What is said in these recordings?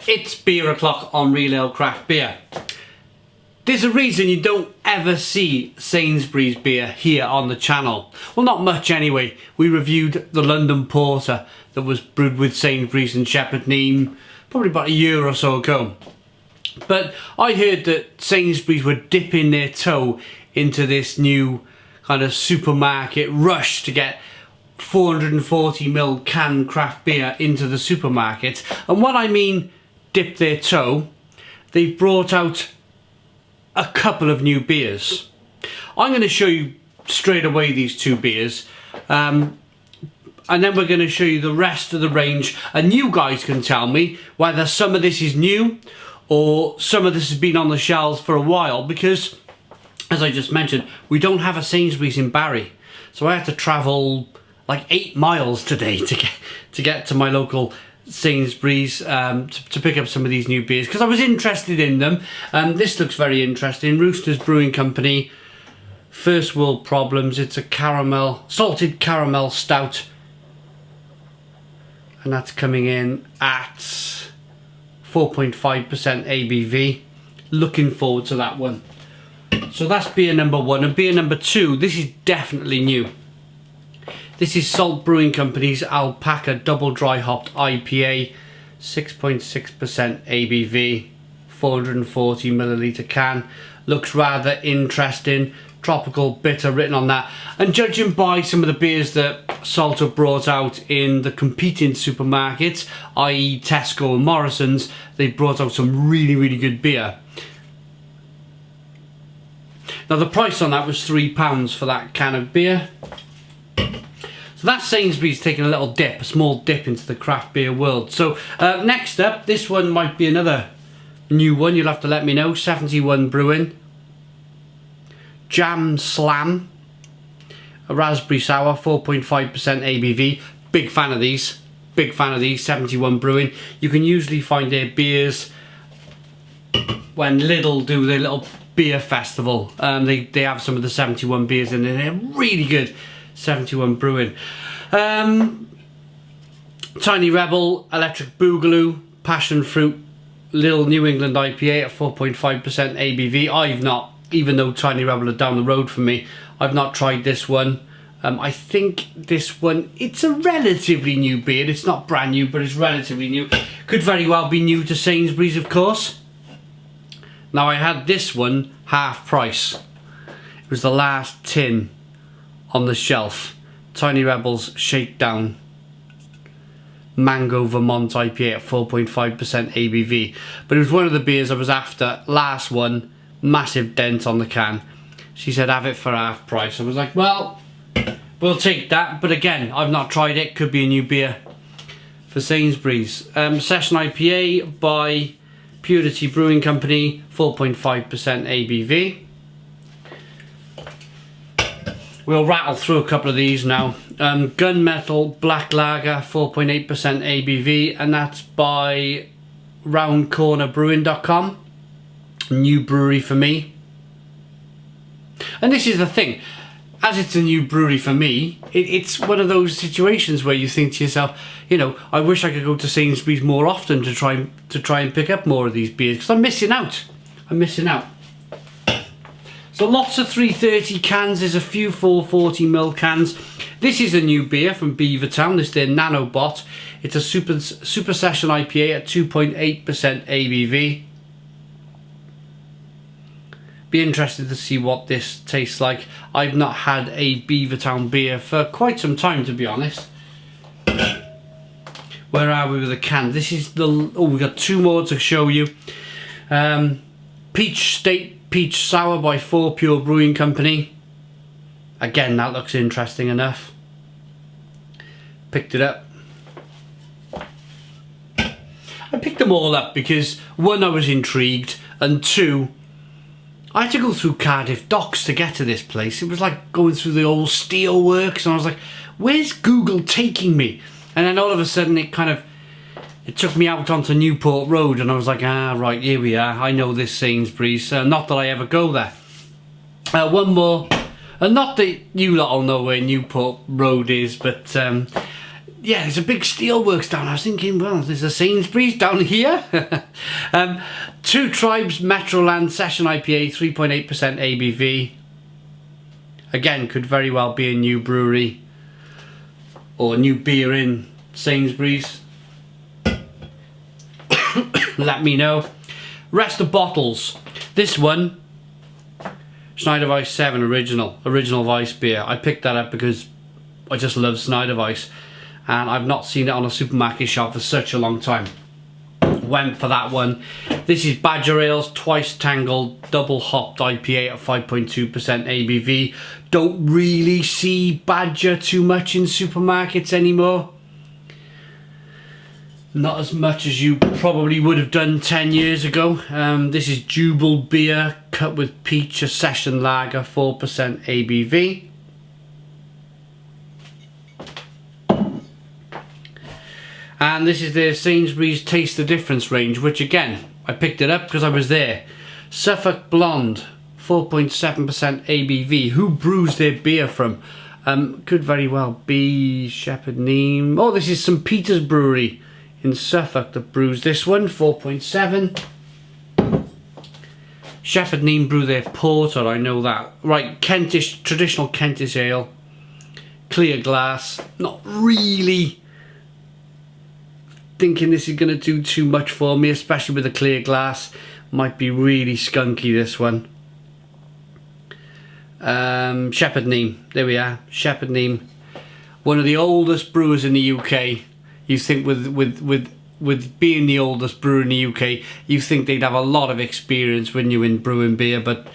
It's beer o'clock on Real Ale Craft Beer. There's a reason you don't ever see Sainsbury's beer here on the channel. Well, not much anyway. We reviewed the London Porter that was brewed with Sainsbury's and Shepherd Neame probably about a year or so ago. But I heard that Sainsbury's were dipping their toe into this new kind of supermarket rush to get 440ml canned craft beer into the supermarkets. And what I mean dip their toe, they've brought out a couple of new beers. I'm going to show you straight away these two beers, and then we're going to show you the rest of the range, and you guys can tell me whether some of this is new or some of this has been on the shelves for a while, because as I just mentioned, we don't have a Sainsbury's in Barry, so I had to travel like 8 miles today to get to my local Sainsbury's to pick up some of these new beers because I was interested in them. This looks very interesting. Rooster's Brewing Company, First World Problems. It's a salted caramel stout, and that's coming in at 4.5% ABV. Looking forward to that one. So that's beer number one. And beer number two, this is definitely new. This is Salt Brewing Company's Alpaca Double Dry Hopped IPA, 6.6% ABV, 440ml can. Looks rather interesting, tropical bitter written on that. And judging by some of the beers that Salt have brought out in the competing supermarkets, i.e. Tesco and Morrison's, they've brought out some really good beer. Now the price on that was £3 for that can of beer. So that's Sainsbury's taking a little dip, a small dip into the craft beer world. So next up, this one might be another new one, you'll have to let me know. 71 Brewing, Jam Slam, a raspberry sour, 4.5% ABV. Big fan of these, 71 Brewing. You can usually find their beers when Lidl do their little beer festival. They have some of the 71 beers in there, they're really good. 71 Brewing. Tiny Rebel, Electric Boogaloo, Passion Fruit, Little New England IPA at 4.5% ABV. I've not, even though Tiny Rebel are down the road from me, I've not tried this one. I think this one, it's a relatively new beer. It's not brand new, but it's relatively new. Could very well be new to Sainsbury's, of course. Now I had this one half price. It was the last tin on the shelf. Tiny Rebel's Shakedown Mango Vermont IPA at 4.5% ABV. But it was one of the beers I was after. Last one, massive dent on the can. She said have it for half price. I was like, well, we'll take that. But again, I've not tried it. Could be a new beer for Sainsbury's. Session IPA by Purity Brewing Company, 4.5% ABV. We'll rattle through a couple of these now. Gunmetal Black Lager, 4.8% ABV, and that's by roundcornerbrewing.com. New brewery for me. And this is the thing, as it's a new brewery for me, it's one of those situations where you think to yourself, you know, I wish I could go to Sainsbury's more often to try and pick up more of these beers, because I'm missing out. So lots of 330 cans, there's a few 440ml cans. This is a new beer from Beavertown, this is their Nanobot. It's a super session IPA at 2.8% ABV. Be interested to see what this tastes like. I've not had a Beavertown beer for quite some time, to be honest. Where are we with the can? This is the, we've got two more to show you. Peach State Peach Sour by 4 Pure Brewing Company. Again, that looks interesting enough. Picked it up. I picked them all up because one, I was intrigued, and two, I had to go through Cardiff Docks to get to this place. It was like going through the old steelworks, and I was like, where's Google taking me? And then all of a sudden it took me out onto Newport Road, and I was like, ah, right, here we are. I know this Sainsbury's. Not that I ever go there. One more. And not that you lot all know where Newport Road is, but yeah, there's a big steelworks down. I was thinking, well, there's a Sainsbury's down here. Two Tribes Metroland Session IPA, 3.8% ABV. Again, could very well be a new brewery or a new beer in Sainsbury's. Let me know. Rest of bottles. This one, Schneider Weiss 7 original Weiss beer. I picked that up because I just love Schneider Weiss, and I've not seen it on a supermarket shelf for such a long time. Went for that one. This is Badger Ale's Twice Tangled Double Hopped IPA at 5.2% ABV. Don't really see Badger too much in supermarkets anymore. Not as much as you probably would have done 10 years ago. This is Jubel Beer, cut with peach, a session lager, 4% ABV. And this is their Sainsbury's Taste the Difference range, which again, I picked it up because I was there. Suffolk Blonde, 4.7% ABV. Who brews their beer from? Could very well be Shepherd Neame. Oh, this is St Peter's Brewery in Suffolk that brews this one, 4.7. Shepherd Neame brew their porter, I know that. Right, Kentish, traditional Kentish ale. Clear glass, not really thinking this is going to do too much for me, especially with the clear glass. Might be really skunky, this one. Shepherd Neame, there we are, Shepherd Neame. One of the oldest brewers in the UK. You think with being the oldest brewer in the UK, you think they'd have a lot of experience when you're in brewing beer, but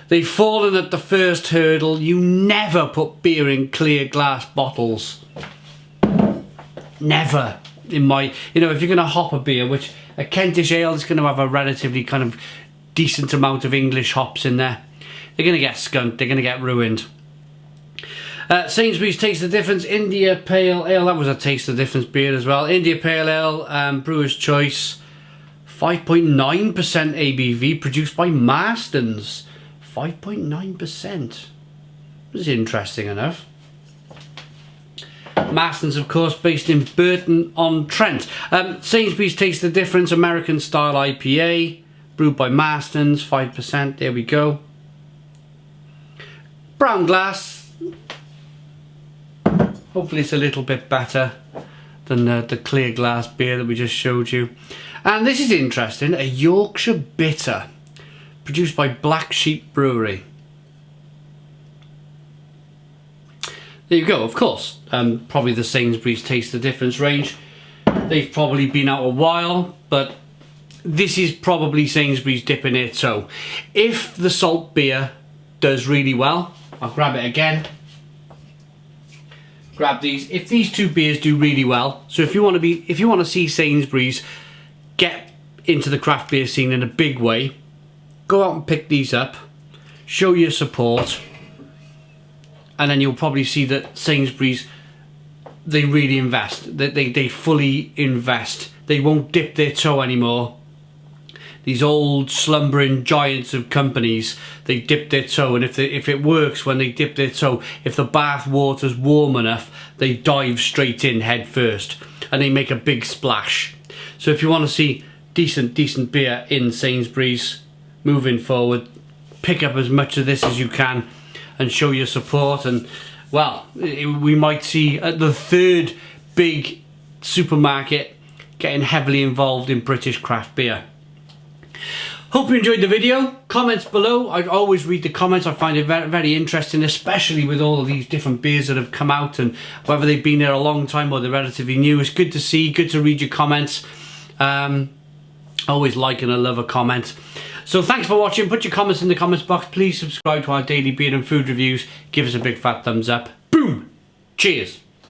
they've fallen at the first hurdle. You never put beer in clear glass bottles. Never. In my, you know, if you're going to hop a beer, which a Kentish ale is going to have a relatively kind of decent amount of English hops in there, they're going to get skunked, they're going to get ruined. Sainsbury's Taste the Difference India Pale Ale, that was a Taste the Difference beer as well. India Pale Ale, Brewer's Choice, 5.9% ABV, produced by Marston's. 5.9%. This is interesting enough. Marston's, of course, based in Burton-on-Trent. Sainsbury's Taste the Difference American Style IPA, brewed by Marston's, 5%. There we go. Brown glass. Hopefully it's a little bit better than the clear glass beer that we just showed you. And this is interesting, a Yorkshire Bitter, produced by Black Sheep Brewery. There you go, of course, probably the Sainsbury's Taste the Difference range. They've probably been out a while, but this is probably Sainsbury's dipping their toe. If the salt beer does really well, I'll grab it again. Grab these. If these two beers do really well, so if you want to see Sainsbury's get into the craft beer scene in a big way, go out and pick these up, show your support. And then you'll probably see that Sainsbury's, they really invest. They fully invest. They won't dip their toe anymore. These old slumbering giants of companies, they dip their toe, and if it works when they dip their toe, if the bath water's warm enough, they dive straight in head first, and they make a big splash. So if you want to see decent beer in Sainsbury's moving forward, pick up as much of this as you can and show your support. And well, we might see the third big supermarket getting heavily involved in British craft beer. Hope you enjoyed the video. Comments below. I always read the comments. I find it very, very interesting, especially with all of these different beers that have come out, and whether they've been there a long time or they're relatively new. It's good to see, good to read your comments. Always like and I love a comment. So thanks for watching. Put your comments in the comments box. Please subscribe to our daily beer and food reviews. Give us a big fat thumbs up. Boom! Cheers!